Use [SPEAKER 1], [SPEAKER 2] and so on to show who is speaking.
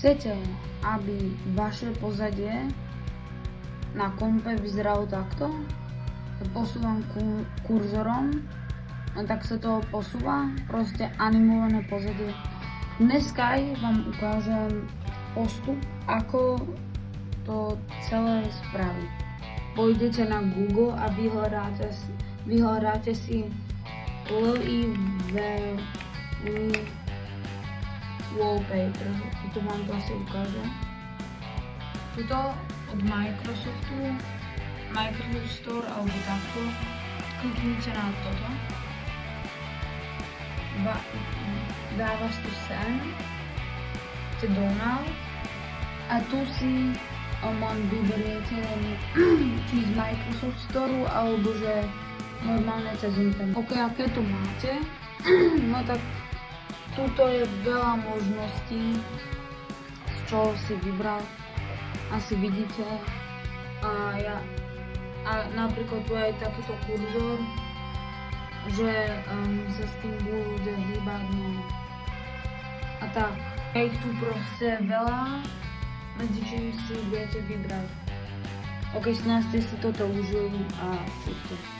[SPEAKER 1] chcete, aby vaše pozadie na kompe vyzeralo takto, to posúvam kurzorom, no tak sa to posúva, proste animované pozadie. Dneska vám ukážem postup, ako to celé spraviť. Pôjdete na Google a vyhľadáte si LIV wallpaper. Tu vám to asi ukážem. Tuto od Microsoft Store alebo takto. Kliknite na toto. Dávaš to sem. Donald. A tu si vyberiete či z Microsoft Store alebo že normálne cez internet. Ok, aké to máte? No tak tuto je veľa možností, z čoho si vybrať. Asi vidíte. A napríklad tu je takýto kurzor, že sa s tým bude hýbať. No. A tak. Je ich tu proste veľa, medzi čím si viete vybrať. Ok, snáď ste si toto užili a čuste.